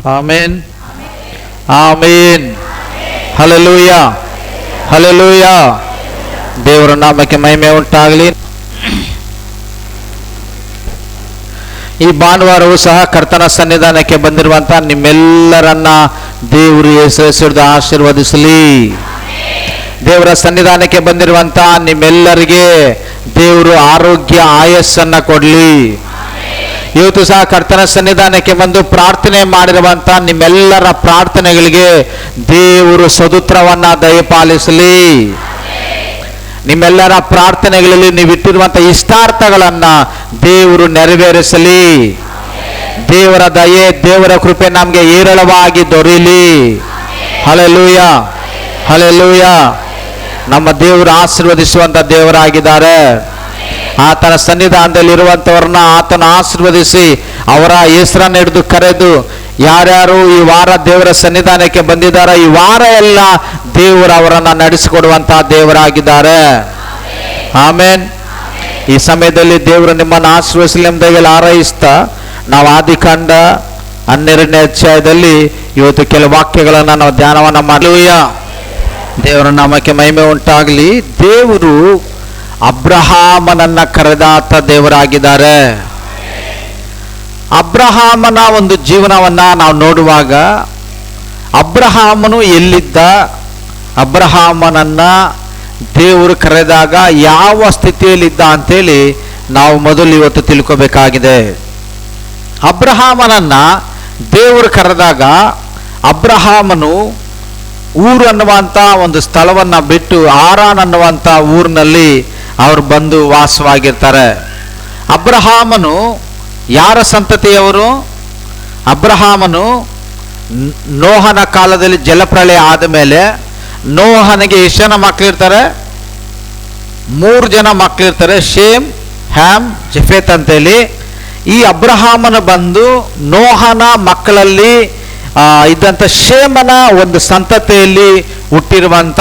ಆಮೇನ್ ಆಮೇನ್. Hallelujah hallelujah. ದೇವರ ನಾಮಕ್ಕೆ ಮಹಿಮೆ ಉಂಟಾಗಲಿ. ಈ ಭಾನುವಾರವೂ ಸಹ ಕರ್ತನ ಸನ್ನಿಧಾನಕ್ಕೆ ಬಂದಿರುವಂತಹ ನಿಮ್ಮೆಲ್ಲರನ್ನ ದೇವರು ಹೆಸರಿಸಿದ್ದು ಆಶೀರ್ವದಿಸಲಿ. ದೇವರ ಸನ್ನಿಧಾನಕ್ಕೆ ಬಂದಿರುವಂತಹ ನಿಮ್ಮೆಲ್ಲರಿಗೆ ದೇವರು ಆರೋಗ್ಯ ಆಯಸ್ಸನ್ನ ಕೊಡಲಿ. ಇವತ್ತು ಸಹ ಕರ್ತನ ಸನ್ನಿಧಾನಕ್ಕೆ ಬಂದು ಪ್ರಾರ್ಥನೆ ಮಾಡಿರುವಂತಹ ನಿಮ್ಮೆಲ್ಲರ ಪ್ರಾರ್ಥನೆಗಳಿಗೆ ದೇವರು ಸದುತ್ತರವನ್ನ ದಯಪಾಲಿಸಲಿ. ನಿಮ್ಮೆಲ್ಲರ ಪ್ರಾರ್ಥನೆಗಳಲ್ಲಿ ನೀವು ಇಟ್ಟಿರುವಂತಹ ಇಷ್ಟಾರ್ಥಗಳನ್ನ ದೇವರು ನೆರವೇರಿಸಲಿ. ದೇವರ ದಯೆ, ದೇವರ ಕೃಪೆ ನಮಗೆ ಏರಳವಾಗಿ ದೊರೆಯಲಿ. Hallelujah hallelujah. ನಮ್ಮ ದೇವರು ಆಶೀರ್ವದಿಸುವಂತ ದೇವರಾಗಿದ್ದಾರೆ. ಆತನ ಸನ್ನಿಧಾನದಲ್ಲಿ ಇರುವಂತವ್ರನ್ನ ಆತನ ಆಶೀರ್ವದಿಸಿ ಅವರ ಹೆಸರನ್ನು ಹಿಡಿದು ಕರೆದು ಯಾರ್ಯಾರು ಈ ವಾರ ದೇವರ ಸನ್ನಿಧಾನಕ್ಕೆ ಬಂದಿದ್ದಾರೆ, ಈ ವಾರ ಎಲ್ಲ ದೇವರು ಅವರನ್ನ ನಡೆಸಿಕೊಡುವಂತಹ ದೇವರಾಗಿದ್ದಾರೆ. ಆಮೇನ್. ಈ ಸಮಯದಲ್ಲಿ ದೇವರು ನಿಮ್ಮನ್ನು ಆಶೀರ್ವದಿಸಲಿ ಎಂಬುದಾಗಿ ಹಾರೈಸ್ತಾ ನಾವು ಆದಿಕಾಂಡ 12ನೇ ಅಧ್ಯಾಯದಲ್ಲಿ ಇವತ್ತು ಕೆಲವು ವಾಕ್ಯಗಳನ್ನು ನಾವು ಧ್ಯಾನವನ್ನ ಮಾಡಲೂಯ. ದೇವರ ನಾಮಕ್ಕೆ ಮಹಿಮೆ ಉಂಟಾಗಲಿ. ದೇವರು ಅಬ್ರಹಾಮನನ್ನ ಕರೆದಾತ ದೇವರಾಗಿದ್ದಾರೆ. ಅಬ್ರಹಾಮನ ಒಂದು ಜೀವನವನ್ನ ನಾವು ನೋಡುವಾಗ ಅಬ್ರಹಾಮನು ಎಲ್ಲಿದ್ದ, ಅಬ್ರಹಾಮನನ್ನ ದೇವರು ಕರೆದಾಗ ಯಾವ ಸ್ಥಿತಿಯಲ್ಲಿದ್ದ ಅಂತೇಳಿ ನಾವು ಮೊದಲು ಇವತ್ತು ತಿಳ್ಕೋಬೇಕಾಗಿದೆ. ಅಬ್ರಹಾಮನನ್ನ ದೇವರು ಕರೆದಾಗ ಅಬ್ರಹಾಮನು ಊರು ಅನ್ನುವಂಥ ಒಂದು ಸ್ಥಳವನ್ನ ಬಿಟ್ಟು ಆರಾನ್ ಅನ್ನುವಂಥ ಊರಿನಲ್ಲಿ ಅವರು ಬಂದು ವಾಸವಾಗಿರ್ತಾರೆ. ಅಬ್ರಹಾಮನು ಯಾರ ಸಂತತಿಯವರು? ಅಬ್ರಹಾಮನು ನೋಹನ ಕಾಲದಲ್ಲಿ ಜಲಪ್ರಳಯ ಆದ ಮೇಲೆ ನೋಹನಿಗೆ ಎಷ್ಟು ಜನ ಮಕ್ಕಳಿರ್ತಾರೆ? 3 ಜನ ಮಕ್ಕಳಿರ್ತಾರೆ, ಶೇಮ್, ಹ್ಯಾಮ್, ಜಫೇತ್ ಅಂತೇಳಿ. ಈ ಅಬ್ರಹಾಮನ ಬಂದು ನೋಹನ ಮಕ್ಕಳಲ್ಲಿ ಇದ್ದಂಥ ಶೇಮನ ಒಂದು ಸಂತತಿಯಲ್ಲಿ ಹುಟ್ಟಿರುವಂಥ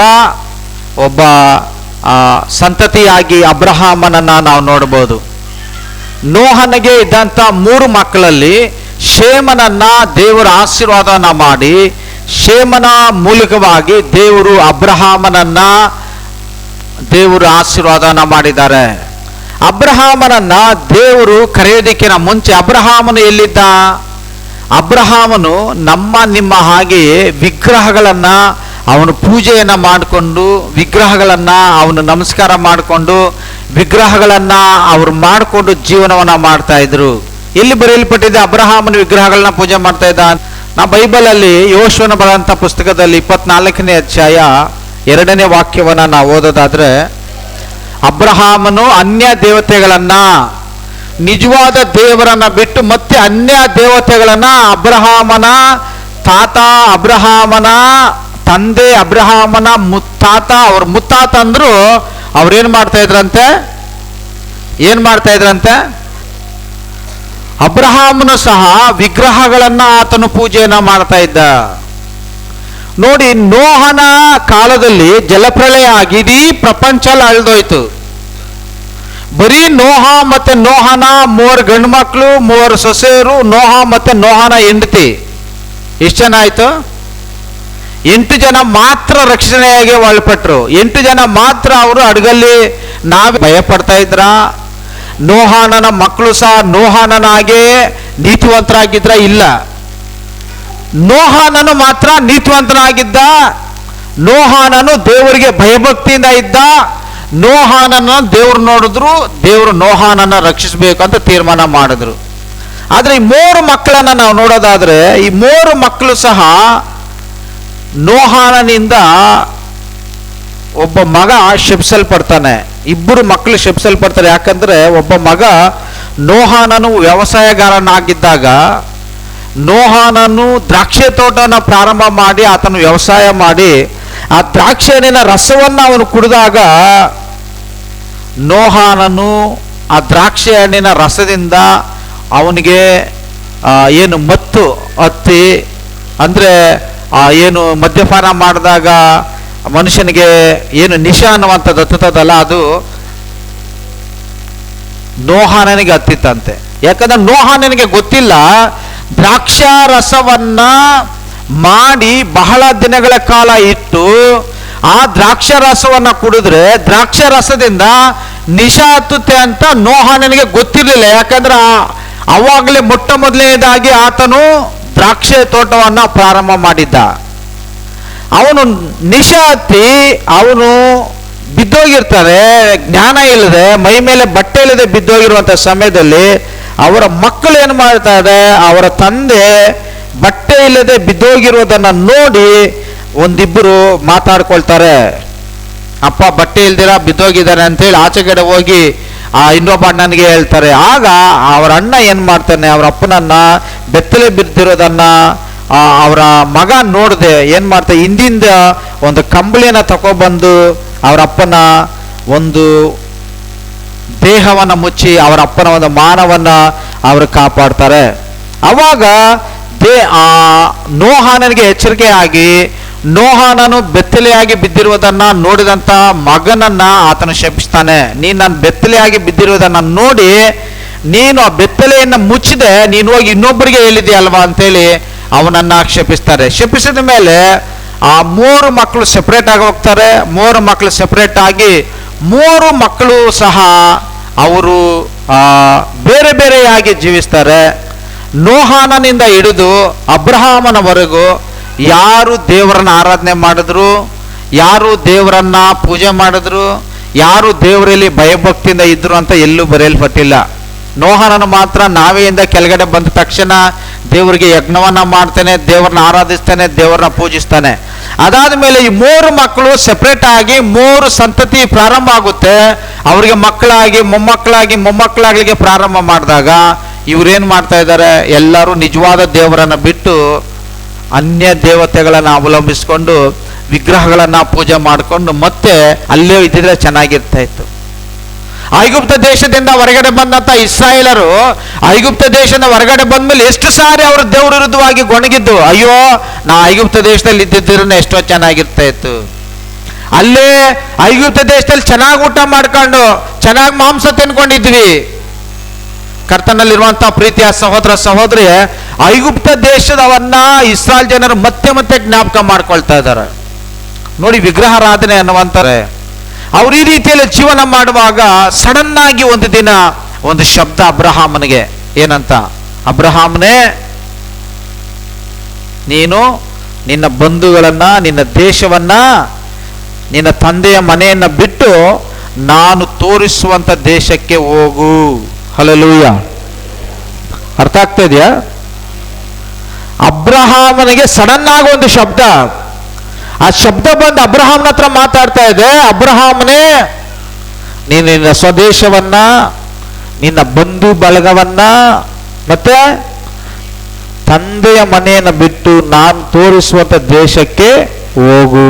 ಒಬ್ಬ ಸಂತತಿಯಾಗಿ ಅಬ್ರಹಾಮನನ್ನ ನಾವು ನೋಡ್ಬೋದು. ನೋಹನಿಗೆ ಇದ್ದಂಥ 3 ಮಕ್ಕಳಲ್ಲಿ ಶೇಮನನ್ನ ದೇವರು ಆಶೀರ್ವಾದನ ಮಾಡಿ ಶೇಮನ ಮೂಲಕವಾಗಿ ದೇವರು ಅಬ್ರಹಾಮನನ್ನ ದೇವರು ಆಶೀರ್ವಾದನ ಮಾಡಿದ್ದಾರೆ. ಅಬ್ರಹಾಮನನ್ನ ದೇವರು ಕರೆಯೋದಕ್ಕಿಂತ ಮುಂಚೆ ಅಬ್ರಹಾಮನು ಎಲ್ಲಿದ್ದ? ಅಬ್ರಹಾಮನು ನಿಮ್ಮ ಹಾಗೆಯೇ ವಿಗ್ರಹಗಳನ್ನ ಅವನು ಪೂಜೆಯನ್ನ ಮಾಡಿಕೊಂಡು ವಿಗ್ರಹಗಳನ್ನ ಅವನು ನಮಸ್ಕಾರ ಮಾಡಿಕೊಂಡು ವಿಗ್ರಹಗಳನ್ನ ಅವರು ಮಾಡಿಕೊಂಡು ಜೀವನವನ್ನ ಮಾಡ್ತಾ ಇದ್ರು. ಎಲ್ಲಿ ಬರೆಯಲ್ಪಟ್ಟಿದೆ ಅಬ್ರಹಾಮನ ವಿಗ್ರಹಗಳನ್ನ ಪೂಜೆ ಮಾಡ್ತಾ ಇದ್ದ? ನಾವು ಬೈಬಲಲ್ಲಿ ಯೋಶುವನ ಬರೆದಂಥ ಪುಸ್ತಕದಲ್ಲಿ 24ನೇ ಅಧ್ಯಾಯ 2ನೇ ವಾಕ್ಯವನ್ನ ನಾವು ಓದೋದಾದ್ರೆ, ಅಬ್ರಹಾಮನು ಅನ್ಯ ದೇವತೆಗಳನ್ನ, ನಿಜವಾದ ದೇವರನ್ನ ಬಿಟ್ಟು ಮತ್ತೆ ಅನ್ಯ ದೇವತೆಗಳನ್ನ ಅಬ್ರಹಾಮನ ತಾತ, ಅಬ್ರಹಾಮನ ತಂದೆ, ಅಬ್ರಹಾಮನ ಮುತ್ತಾತ, ಅವ್ರ ಮುತ್ತಾತ ಅಂದ್ರು ಅವ್ರೇನ್ ಮಾಡ್ತಾ ಇದ್ರಂತೆ? ಅಬ್ರಹಾಮನು ಸಹ ವಿಗ್ರಹಗಳನ್ನ ಆತನು ಪೂಜೆಯನ್ನ ಮಾಡ್ತಾ ಇದ್ದ. ನೋಡಿ, ನೋಹನ ಕಾಲದಲ್ಲಿ ಜಲಪ್ರಳಯ ಆಗಿ ಇಡೀ ಪ್ರಪಂಚ ಅಳ್ದೋಯ್ತು. ಬರೀ ನೋಹ ಮತ್ತೆ ನೋಹನ 3 ಗಂಡು ಮಕ್ಕಳು, 3 ಸೊಸೆಯರು, ನೋಹ ಮತ್ತೆ ನೋಹನ ಹೆಂಡತಿ, ಎಷ್ಟು ಜನ ಆಯ್ತು? 8 ಜನ ಮಾತ್ರ ರಕ್ಷಣೆಯಾಗಿ ಒಳಪಟ್ರು. 8 ಜನ ಮಾತ್ರ ಅವರು ಅಡಗಲ್ಲಿ ನಾವೇ ಭಯ ಪಡ್ತಾ ಇದ್ರ? ನೋಹಾನನ ಮಕ್ಕಳು ಸಹ ನೋಹಾನನಾಗೆ ನೀತಿವಂತರಾಗಿದ್ರ? ಇಲ್ಲ. ನೋಹಾನನು ಮಾತ್ರ ನೀತಿವಂತನಾಗಿದ್ದ. ನೋಹಾನನು ದೇವರಿಗೆ ಭಯಭಕ್ತಿಯಿಂದ ಇದ್ದ. ನೋಹಾನನ ದೇವ್ರು ನೋಡಿದ್ರು, ದೇವರು ನೋಹಾನನ್ನ ರಕ್ಷಿಸಬೇಕು ಅಂತ ತೀರ್ಮಾನ ಮಾಡಿದ್ರು. ಆದ್ರೆ ಈ 3 ಮಕ್ಕಳನ್ನ ನಾವು ನೋಡೋದಾದ್ರೆ ಈ 3 ಮಕ್ಕಳು ಸಹ ನೋಹಾನನಿಂದ ಒಬ್ಬ ಮಗ ಶಪಿಸಲ್ಪಡ್ತಾನೆ. 2 ಮಕ್ಕಳು ಶಪಿಸಲ್ಪಡ್ತಾರೆ. ಯಾಕಂದ್ರೆ ಒಬ್ಬ ಮಗ ನೋಹಾನನು ವ್ಯವಸಾಯಗಾರನಾಗಿದ್ದಾಗ ನೋಹಾನನು ದ್ರಾಕ್ಷಿ ತೋಟನ ಪ್ರಾರಂಭ ಮಾಡಿ ಆತನು ವ್ಯವಸಾಯ ಮಾಡಿ ಆ ದ್ರಾಕ್ಷಿ ಹಣ್ಣಿನ ರಸವನ್ನ ಅವನು ಕುಡಿದಾಗ ನೋಹಾನನು ಆ ದ್ರಾಕ್ಷಿ ಹಣ್ಣಿನ ರಸದಿಂದ ಅವನಿಗೆ ಏನು ಮತ್ತು ಹತ್ತಿ, ಅಂದ್ರೆ ಏನು ಮದ್ಯಪಾನ ಮಾಡಿದಾಗ ಮನುಷ್ಯನಿಗೆ ಏನು ನಿಶಾ ಅನ್ನುವಂಥದ್ದು ಹತ್ತದಲ್ಲ, ಅದು ನೋಹಾನನಿಗೆ ಹತ್ತಿತ್ತಂತೆ. ಯಾಕಂದ್ರೆ ನೋಹಾನನಿಗೆ ಗೊತ್ತಿಲ್ಲ ದ್ರಾಕ್ಷಾರಸವನ್ನ ಮಾಡಿ ಬಹಳ ದಿನಗಳ ಕಾಲ ಇಟ್ಟು ಆ ದ್ರಾಕ್ಷಾರಸವನ್ನ ಕುಡಿದ್ರೆ ದ್ರಾಕ್ಷಾರಸದಿಂದ ನಿಶಾ ಹತ್ತುತ್ತೆ ಅಂತ ನೋಹನಿಗೆ ಗೊತ್ತಿರಲಿಲ್ಲ. ಯಾಕಂದ್ರೆ ಅವಾಗಲೇ ಮೊಟ್ಟ ಮೊದಲನೇದಾಗಿ ಆತನು ದ್ರಾಕ್ಷೆ ತೋಟವನ್ನ ಪ್ರಾರಂಭ ಮಾಡಿದ್ದ. ಅವನು ನಿಶಾ ಹತ್ತಿ ಅವನು ಬಿದ್ದೋಗಿರ್ತಾರೆ, ಜ್ಞಾನ ಇಲ್ಲದೆ ಮೈ ಮೇಲೆ ಬಟ್ಟೆ ಇಲ್ಲದೆ ಬಿದ್ದೋಗಿರುವಂಥ ಸಮಯದಲ್ಲಿ ಅವರ ಮಕ್ಕಳು ಏನು ಮಾಡ್ತಾರೆ, ಅವರ ತಂದೆ ಬಟ್ಟೆ ಇಲ್ಲದೆ ಬಿದ್ದೋಗಿರೋದನ್ನ ನೋಡಿ ಒಂದಿಬ್ಬರು ಮಾತಾಡ್ಕೊಳ್ತಾರೆ. ಅಪ್ಪ ಬಟ್ಟೆ ಇಲ್ದಿರ ಬಿದ್ದೋಗಿದ್ದಾರೆ ಅಂತೇಳಿ ಆಚೆಗಡೆ ಹೋಗಿ ಆ ಇನ್ನೊಬ್ಬ ಅಣ್ಣನಿಗೆ ಹೇಳ್ತಾರೆ. ಆಗ ಅವರ ಅಣ್ಣ ಏನು ಮಾಡ್ತಾನೆ, ಅವರ ಅಪ್ಪನನ್ನ ಬೆತ್ತಲೆ ಬಿದ್ದಿರೋದನ್ನ ಅವರ ಮಗ ನೋಡದೆ ಏನು ಮಾಡ್ತಾರೆ, ಹಿಂದಿಂದ ಒಂದು ಕಂಬಳಿಯನ್ನು ತಗೊಬಂದು ಅವರ ಅಪ್ಪನ ಒಂದು ದೇಹವನ್ನು ಮುಚ್ಚಿ ಅವರ ಅಪ್ಪನ ಒಂದು ಮಾನವನ್ನು ಅವರು ಕಾಪಾಡ್ತಾರೆ. ಅವಾಗ ನೋಹಾನನಿಗೆ ಎಚ್ಚರಿಕೆ ಆಗಿ ನೋಹಾನನು ಬೆತ್ತಲೆಯಾಗಿ ಬಿದ್ದಿರುವುದನ್ನ ನೋಡಿದಂತ ಮಗನನ್ನ ಆತನು ಶಪಿಸ್ತಾನೆ. ನೀನು ನಾನು ಬೆತ್ತಲೆಯಾಗಿ ಬಿದ್ದಿರುವುದನ್ನ ನೋಡಿ ನೀನು ಆ ಬೆತ್ತಲೆಯನ್ನು ಮುಚ್ಚಿದೆ, ನೀನು ಹೋಗಿ ಇನ್ನೊಬ್ಬರಿಗೆ ಹೇಳಿದೆಯಲ್ವಾ ಅಂತೇಳಿ ಅವನನ್ನ ಶಪಿಸ್ತಾರೆ. ಶಪಿಸಿದ ಮೇಲೆ ಆ 3 ಮಕ್ಕಳು ಸೆಪರೇಟ್ ಆಗಿ ಹೋಗ್ತಾರೆ. 3 ಮಕ್ಕಳು ಸೆಪರೇಟ್ ಆಗಿ 3 ಮಕ್ಕಳು ಸಹ ಅವರು ಬೇರೆ ಬೇರೆಯಾಗಿ ಜೀವಿಸ್ತಾರೆ. ನೋಹಾನನಿಂದ ಹಿಡಿದು ಅಬ್ರಹಾಮನವರೆಗೂ ಯಾರು ದೇವರನ್ನ ಆರಾಧನೆ ಮಾಡಿದ್ರು, ಯಾರು ದೇವರನ್ನ ಪೂಜೆ ಮಾಡಿದ್ರು, ಯಾರು ದೇವರಲ್ಲಿ ಭಯಭಕ್ತಿಯಿಂದ ಇದ್ರು ಅಂತ ಎಲ್ಲೂ ಬರೆಯಲ್ಪಟ್ಟಿಲ್ಲ. ನೋಹನನು ಮಾತ್ರ ನಾವೆಯಿಂದ ಕೆಳಗಡೆ ಬಂದ ತಕ್ಷಣ ದೇವರಿಗೆ ಯಜ್ಞವನ್ನ ಮಾಡ್ತಾನೆ, ದೇವರನ್ನ ಆರಾಧಿಸ್ತಾನೆ, ದೇವರನ್ನ ಪೂಜಿಸ್ತಾನೆ. ಅದಾದ ಮೇಲೆ ಈ 3 ಮಕ್ಕಳು ಸೆಪರೇಟ್ ಆಗಿ 3 ಸಂತತಿ ಪ್ರಾರಂಭ ಆಗುತ್ತೆ. ಅವರಿಗೆ ಮಕ್ಕಳಾಗಿ ಮೊಮ್ಮಕ್ಕಳಾಗ್ಲಿಕ್ಕೆ ಪ್ರಾರಂಭ ಮಾಡಿದಾಗ ಇವ್ರೇನ್ ಮಾಡ್ತಾ ಇದ್ದಾರೆ, ಎಲ್ಲರೂ ನಿಜವಾದ ದೇವರನ್ನ ಬಿಟ್ಟು ಅನ್ಯ ದೇವತೆಗಳನ್ನು ಅವಲಂಬಿಸಿಕೊಂಡು ವಿಗ್ರಹಗಳನ್ನ ಪೂಜೆ ಮಾಡಿಕೊಂಡು ಮತ್ತೆ ಅಲ್ಲೇ ಇದ್ದಿದ್ರೆ ಚೆನ್ನಾಗಿರ್ತಾ ಇತ್ತು. ಐಗುಪ್ತ ದೇಶದಿಂದ ಹೊರಗಡೆ ಬಂದಂತ ಇಸ್ರಾಯೇಲರು ಐಗುಪ್ತ ದೇಶದಿಂದ ಹೊರಗಡೆ ಬಂದ್ಮೇಲೆ ಎಷ್ಟು ಸಾರಿ ಅವರು ದೇವ್ರ ವಿರುದ್ಧವಾಗಿ ಗೊಣಗಿದ್ದು, ಅಯ್ಯೋ ನಾ ಐಗುಪ್ತ ದೇಶದಲ್ಲಿ ಇದ್ದಿದ್ರೆ ಎಷ್ಟೋ ಚೆನ್ನಾಗಿರ್ತಾ ಇತ್ತು, ಅಲ್ಲೇ ಐಗುಪ್ತ ದೇಶದಲ್ಲಿ ಚೆನ್ನಾಗಿ ಊಟ ಮಾಡ್ಕೊಂಡು ಚೆನ್ನಾಗಿ ಮಾಂಸ ತಿನ್ಕೊಂಡಿದ್ವಿ. ಕರ್ತನಲ್ಲಿರುವಂತಹ ಪ್ರೀತಿಯ ಸಹೋದರ ಸಹೋದರಿ, ಐಗುಪ್ತ ದೇಶದವನ್ನ ಇಸ್ರಾಯೇಲ್ ಜನರು ಮತ್ತೆ ಮತ್ತೆ ಜ್ಞಾಪಕ ಮಾಡ್ಕೊಳ್ತಾ ಇದ್ದಾರೆ. ನೋಡಿ, ವಿಗ್ರಹಾರಾಧನೆ ಅನ್ನುವಂತಾರೆ. ಅವ್ರು ಈ ರೀತಿಯಲ್ಲಿ ಜೀವನ ಮಾಡುವಾಗ ಸಡನ್ ಆಗಿ ಒಂದು ದಿನ ಒಂದು ಶಬ್ದ ಅಬ್ರಹಾಮನಿಗೆ, ಏನಂತ, ಅಬ್ರಹಾಮನೇ ನೀನು ನಿನ್ನ ಬಂಧುಗಳನ್ನ, ನಿನ್ನ ದೇಶವನ್ನ, ನಿನ್ನ ತಂದೆಯ ಮನೆಯನ್ನ ಬಿಟ್ಟು ನಾನು ತೋರಿಸುವಂತ ದೇಶಕ್ಕೆ ಹೋಗು. ಹಲ್ಲೆಲೂಯ. ಅರ್ಥ ಆಗ್ತಾ ಇದೆಯಾ? ಅಬ್ರಹಾಮನಿಗೆ ಸಡನ್ ಆಗಿ ಒಂದು ಶಬ್ದ, ಆ ಶಬ್ದ ಬಂದು ಅಬ್ರಹಾಮನ ಹತ್ರ ಮಾತಾಡ್ತಾ ಇದೆ. ಅಬ್ರಹಾಮನೇ, ನೀನು ನಿನ್ನ ಸ್ವದೇಶವನ್ನ, ನಿನ್ನ ಬಂಧು ಬಳಗವನ್ನ, ಮತ್ತೆ ತಂದೆಯ ಮನೆಯನ್ನು ಬಿಟ್ಟು ನಾನು ತೋರಿಸುವಂತ ದೇಶಕ್ಕೆ ಹೋಗು.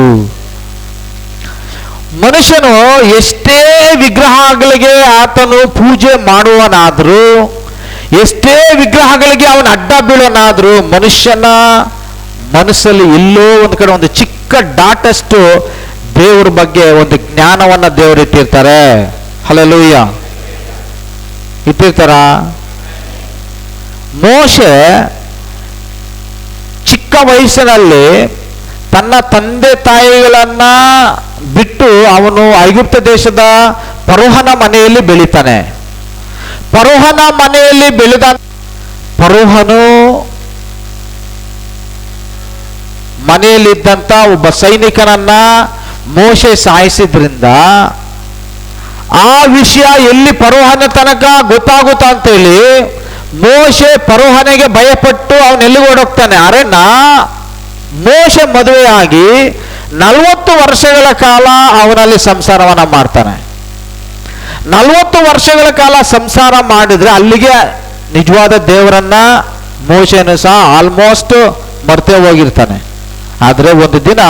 ಮನುಷ್ಯನು ಎಷ್ಟೇ ವಿಗ್ರಹಗಳಿಗೆ ಆತನು ಪೂಜೆ ಮಾಡುವನಾದ್ರೂ, ಎಷ್ಟೇ ವಿಗ್ರಹಗಳಿಗೆ ಅವನ ಅಡ್ಡ ಬೀಳೋನಾದ್ರೂ, ಮನುಷ್ಯನ ಮನಸ್ಸಲ್ಲಿ ಎಲ್ಲೋ ಒಂದು ಕಡೆ ಒಂದು ಚಿಕ್ಕ ಡಾಟಷ್ಟು ದೇವರ ಬಗ್ಗೆ ಒಂದು ಜ್ಞಾನವನ್ನ ದೇವರು ಇಟ್ಟಿರ್ತಾರೆ. ಹಲ್ಲೆಲೂಯ. ಇಟ್ಟಿರ್ತಾರ. ಮೋಶೆ ಚಿಕ್ಕ ವಯಸ್ಸಿನಲ್ಲಿ ತನ್ನ ತಂದೆ ತಾಯಿಗಳನ್ನ ಬಿಟ್ಟು ಅವನು ಐಗುಪ್ತ ದೇಶದ ಫರೋಹನ ಮನೆಯಲ್ಲಿ ಬೆಳೀತಾನೆ. ಫರೋಹನ ಮನೆಯಲ್ಲಿ ಬೆಳೆದ ಫರೋಹನು ಮನೆಯಲ್ಲಿದ್ದಂತ ಒಬ್ಬ ಸೈನಿಕನನ್ನ ಮೋಶೆ ಸಾಯಿಸಿದ್ರಿಂದ ಆ ವಿಷಯ ಎಲ್ಲಿ ಫರೋಹನ ತನಕ ಗೊತ್ತಾಗುತ್ತಾ ಅಂತೇಳಿ ಮೋಶೆ ಫರೋಹನಿಗೆ ಭಯಪಟ್ಟು ಅವನೆಲ್ಲಿಗೆ ಓಡೋಗ್ತಾನೆ. ಅರೆನ್ನ ಮೋಶೆ ಮದುವೆಯಾಗಿ 40 ವರ್ಷಗಳ ಕಾಲ ಅವನಲ್ಲಿ ಸಂಸಾರವನ್ನ ಮಾಡ್ತಾನೆ. 40 ವರ್ಷಗಳ ಕಾಲ ಸಂಸಾರ ಮಾಡಿದ್ರೆ ಅಲ್ಲಿಗೆ ನಿಜವಾದ ದೇವರನ್ನ ಮೋಶೆನು ಸಹ ಆಲ್ಮೋಸ್ಟ್ ಮರ್ತೇ ಹೋಗಿರ್ತಾನೆ. ಆದ್ರೆ ಒಂದು ದಿನ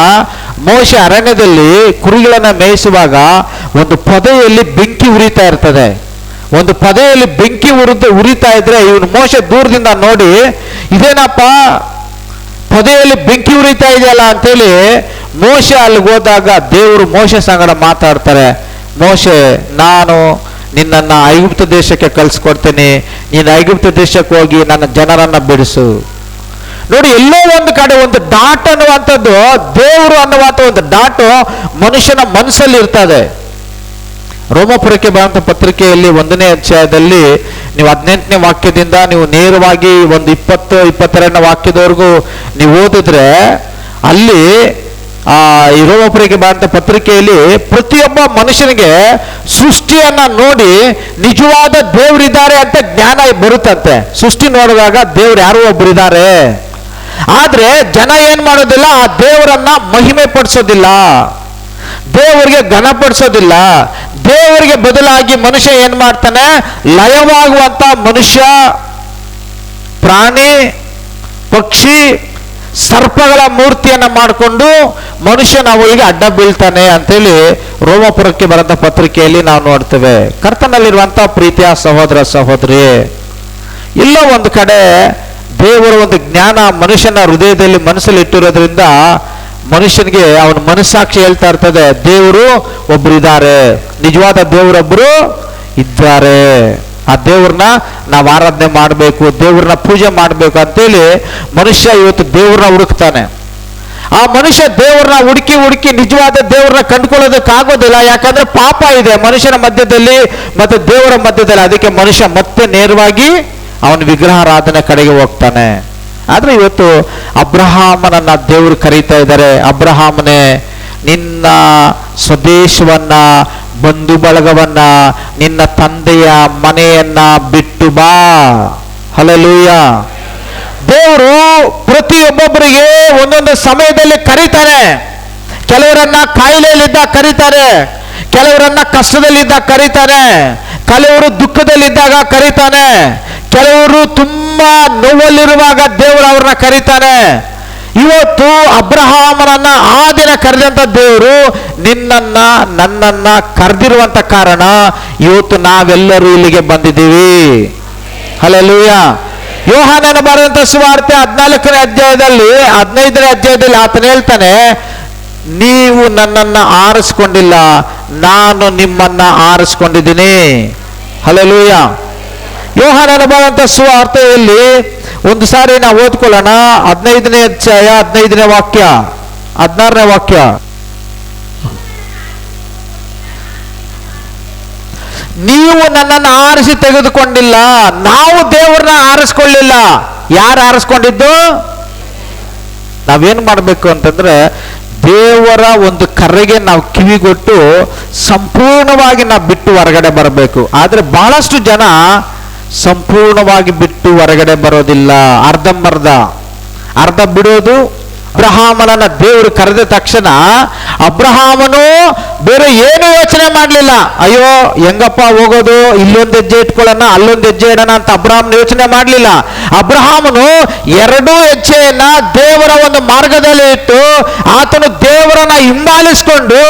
ಮೋಶೆ ಅರಣ್ಯದಲ್ಲಿ ಕುರಿಗಳನ್ನ ಮೇಯಿಸುವಾಗ ಒಂದು ಪೊದೆಯಲ್ಲಿ ಬೆಂಕಿ ಉರಿತಾ ಇರ್ತದೆ. ಒಂದು ಪೊದೆಯಲ್ಲಿ ಬೆಂಕಿ ಉರಿತಾ ಇದ್ರೆ ಇವನು ಮೋಶೆ ದೂರದಿಂದ ನೋಡಿ, ಇದೇನಪ್ಪ ಪೊದೆಯಲ್ಲಿ ಬೆಂಕಿ ಉರಿತಾ ಇದೆಯಲ್ಲ ಅಂತೇಳಿ ಮೋಶೆ ಅಲ್ಲಿಗೆ ಹೋದಾಗ ದೇವರು ಮೋಶೆ ಸಂಗಡ ಮಾತಾಡ್ತಾರೆ. ಮೋಶೆ, ನಾನು ನಿನ್ನನ್ನು ಐಗುಪ್ತ ದೇಶಕ್ಕೆ ಕಳಿಸ್ಕೊಡ್ತೇನೆ, ನೀನು ಐಗುಪ್ತ ದೇಶಕ್ಕೆ ಹೋಗಿ ನನ್ನ ಜನರನ್ನು ಬಿಡಿಸು. ನೋಡಿ, ಎಲ್ಲೋ ಒಂದು ಕಡೆ ಒಂದು ಡಾಟ್ ಅನ್ನುವಂಥದ್ದು, ದೇವರು ಅನ್ನುವಂಥ ಒಂದು ಡಾಟು ಮನುಷ್ಯನ ಮನಸ್ಸಲ್ಲಿ ಇರ್ತದೆ. ರೋಮಪುರಕ್ಕೆ ಬರುವಂಥ ಪತ್ರಿಕೆಯಲ್ಲಿ 1ನೇ ಅಧ್ಯಾಯದಲ್ಲಿ ನೀವು 18ನೇ ವಾಕ್ಯದಿಂದ ನೀವು ನೇರವಾಗಿ ಒಂದು 22ನೇ ವಾಕ್ಯದವರೆಗೂ ನೀವು ಓದಿದ್ರೆ, ಅಲ್ಲಿ ಈ ರೋಮಪುರಕ್ಕೆ ಬರುವಂಥ ಪತ್ರಿಕೆಯಲ್ಲಿ ಪ್ರತಿಯೊಬ್ಬ ಮನುಷ್ಯನಿಗೆ ಸೃಷ್ಟಿಯನ್ನ ನೋಡಿ ನಿಜವಾದ ದೇವರಿದ್ದಾರೆ ಅಂತ ಜ್ಞಾನ ಬರುತ್ತಂತೆ. ಸೃಷ್ಟಿ ನೋಡಿದಾಗ ದೇವ್ರು ಯಾರೋ ಒಬ್ಬರಿದ್ದಾರೆ. ಆದ್ರೆ ಜನ ಏನ್ ಮಾಡೋದಿಲ್ಲ, ಆ ದೇವರನ್ನ ಮಹಿಮೆ ಪಡಿಸೋದಿಲ್ಲ, ದೇವರಿಗೆ ಘನಪಡಿಸೋದಿಲ್ಲ. ದೇವರಿಗೆ ಬದಲಾಗಿ ಮನುಷ್ಯ ಏನ್ ಮಾಡ್ತಾನೆ, ಲಯವಾಗುವಂತ ಮನುಷ್ಯ, ಪ್ರಾಣಿ, ಪಕ್ಷಿ, ಸರ್ಪಗಳ ಮೂರ್ತಿಯನ್ನ ಮಾಡಿಕೊಂಡು ಮನುಷ್ಯನ ಅವಳಿಗೆ ಅಡ್ಡ ಬೀಳ್ತಾನೆ ಅಂತೇಳಿ ರೋಮಪುರಕ್ಕೆ ಬರಂತ ಪತ್ರಿಕೆಯಲ್ಲಿ ನಾವು ನೋಡ್ತೇವೆ. ಕರ್ತನಲ್ಲಿರುವಂತಹ ಪ್ರೀತಿಯ ಸಹೋದರ ಸಹೋದರಿ, ಇಲ್ಲ ಒಂದು ಕಡೆ ದೇವರ ಒಂದು ಜ್ಞಾನ ಮನುಷ್ಯನ ಹೃದಯದಲ್ಲಿ ಮನಸ್ಸಲ್ಲಿ ಇಟ್ಟಿರೋದ್ರಿಂದ ಮನುಷ್ಯನಿಗೆ ಅವನ ಮನಸ್ಸಾಕ್ಷಿ ಹೇಳ್ತಾ ಇರ್ತದೆ, ದೇವರು ಒಬ್ರು ಇದ್ದಾರೆ, ನಿಜವಾದ ದೇವರೊಬ್ರು ಇದ್ದಾರೆ, ಆ ದೇವ್ರನ್ನ ನಾವು ಆರಾಧನೆ ಮಾಡಬೇಕು, ದೇವ್ರನ್ನ ಪೂಜೆ ಮಾಡಬೇಕು ಅಂತೇಳಿ ಮನುಷ್ಯ ಇವತ್ತು ದೇವ್ರನ್ನ ಹುಡುಕ್ತಾನೆ. ಆ ಮನುಷ್ಯ ದೇವ್ರನ್ನ ಹುಡುಕಿ ಹುಡುಕಿ ನಿಜವಾದ ದೇವ್ರನ್ನ ಕಂಡುಕೊಳ್ಳೋದಕ್ಕಾಗೋದಿಲ್ಲ. ಯಾಕಂದ್ರೆ ಪಾಪ ಇದೆ ಮನುಷ್ಯನ ಮಧ್ಯದಲ್ಲಿ ಮತ್ತೆ ದೇವರ ಮಧ್ಯದಲ್ಲಿ. ಅದಕ್ಕೆ ಮನುಷ್ಯ ಮತ್ತೆ ನೇರವಾಗಿ ಅವನ ವಿಗ್ರಹಾರಾಧನೆ ಕಡೆಗೆ ಹೋಗ್ತಾನೆ. ಆದ್ರೆ ಇವತ್ತು ಅಬ್ರಹಾಮನನ್ನ ದೇವರು ಕರೀತಾ ಇದ್ದಾರೆ, ಅಬ್ರಹಾಮನೇ, ನಿನ್ನ ಸ್ವದೇಶವನ್ನ, ಬಂಧು ಬಳಗವನ್ನ, ನಿನ್ನ ತಂದೆಯ ಮನೆಯನ್ನ ಬಿಟ್ಟು ಬಾ. ಹಲ್ಲೆಲೂಯಾ. ದೇವರು ಪ್ರತಿಯೊಬ್ಬೊಬ್ಬರಿಗೆ ಒಂದೊಂದು ಸಮಯದಲ್ಲಿ ಕರೀತಾರೆ. ಕೆಲವರನ್ನ ಕಾಯಿಲೆಯಲ್ಲಿದ್ದಾಗ ಕರೀತಾರೆ, ಕೆಲವರನ್ನ ಕಷ್ಟದಲ್ಲಿದ್ದಾಗ ಕರೀತಾನೆ, ಕೆಲವರು ದುಃಖದಲ್ಲಿದ್ದಾಗ ಕರೀತಾನೆ, ಕೆಲವರು ತುಂಬಾ ನೋವಲ್ಲಿರುವಾಗ ದೇವರು ಅವ್ರನ್ನ ಕರೀತಾನೆ. ಇವತ್ತು ಅಬ್ರಹಾಮನನ್ನ ಆ ದಿನ ಕರೆದಂತ ದೇವರು ನಿನ್ನನ್ನ ನನ್ನನ್ನ ಕರೆದಿರುವಂತ ಕಾರಣ ಇವತ್ತು ನಾವೆಲ್ಲರೂ ಇಲ್ಲಿಗೆ ಬಂದಿದ್ದೀವಿ. ಹಲ್ಲೆಲೂಯಾ. ಯೋಹಾನನ ಬರೆದಂತ ಸುವಾರ್ತೆ 14ನೇ ಅಧ್ಯಾಯದಲ್ಲಿ 15ನೇ ಅಧ್ಯಾಯದಲ್ಲಿ ಆತನ ಹೇಳ್ತಾನೆ, ನೀವು ನನ್ನನ್ನ ಆರಿಸ್ಕೊಂಡಿಲ್ಲ, ನಾನು ನಿಮ್ಮನ್ನ ಆರಿಸ್ಕೊಂಡಿದ್ದೀನಿ. ಹಲ್ಲೆಲೂಯಾ. ಯೋಹಾನನ ಬರೆದಂತ ಸುವಾರ್ತೆಯಲ್ಲಿ ಒಂದು ಸಾರಿ ನಾವು ಓದ್ಕೊಳ್ಳೋಣ. 15ನೇ ಅಧ್ಯಾಯ 15ನೇ ವಾಕ್ಯ 16ನೇ ವಾಕ್ಯ. ನೀವು ನನ್ನನ್ನು ಆರಿಸಿ ತೆಗೆದುಕೊಂಡಿಲ್ಲ, ನಾವು ದೇವರನ್ನ ಆರಿಸ್ಕೊಳ್ಳಿಲ್ಲ. ಯಾರು ಆರಿಸ್ಕೊಂಡಿದ್ದು? ನಾವೇನು ಮಾಡಬೇಕು ಅಂತಂದ್ರೆ, ದೇವರ ಒಂದು ಕರೆಗೆ ನಾವು ಕಿವಿಗೊಟ್ಟು ಸಂಪೂರ್ಣವಾಗಿ ನಾವು ಬಿಟ್ಟು ಹೊರಗಡೆ ಬರಬೇಕು. ಆದ್ರೆ ಬಹಳಷ್ಟು ಜನ ಸಂಪೂರ್ಣವಾಗಿ ಬಿಟ್ಟು ಹೊರಗಡೆ ಬರೋದಿಲ್ಲ, ಅರ್ಧ ಬಿಡೋದು. ಅಬ್ರಹಾಮನನ್ನ ದೇವರು ಕರೆದ ತಕ್ಷಣ ಅಬ್ರಹಾಮನು ಬೇರೆ ಏನು ಯೋಚನೆ ಮಾಡಲಿಲ್ಲ. ಅಯ್ಯೋ ಹೆಂಗಪ್ಪ ಹೋಗೋದು, ಇಲ್ಲೊಂದು ಹೆಜ್ಜೆ ಇಟ್ಕೊಳ್ಳೋಣ, ಅಲ್ಲೊಂದು ಹೆಜ್ಜೆ ಇಡೋಣ ಅಂತ ಅಬ್ರಹಾಮನ ಯೋಚನೆ ಮಾಡಲಿಲ್ಲ. ಅಬ್ರಹಾಮನು 2 ಹೆಜ್ಜೆಯನ್ನ ದೇವರ ಒಂದು ಮಾರ್ಗದಲ್ಲಿ ಇಟ್ಟು ಆತನು ದೇವರನ್ನ ಹಿಂಬಾಲಿಸಿಕೊಂಡು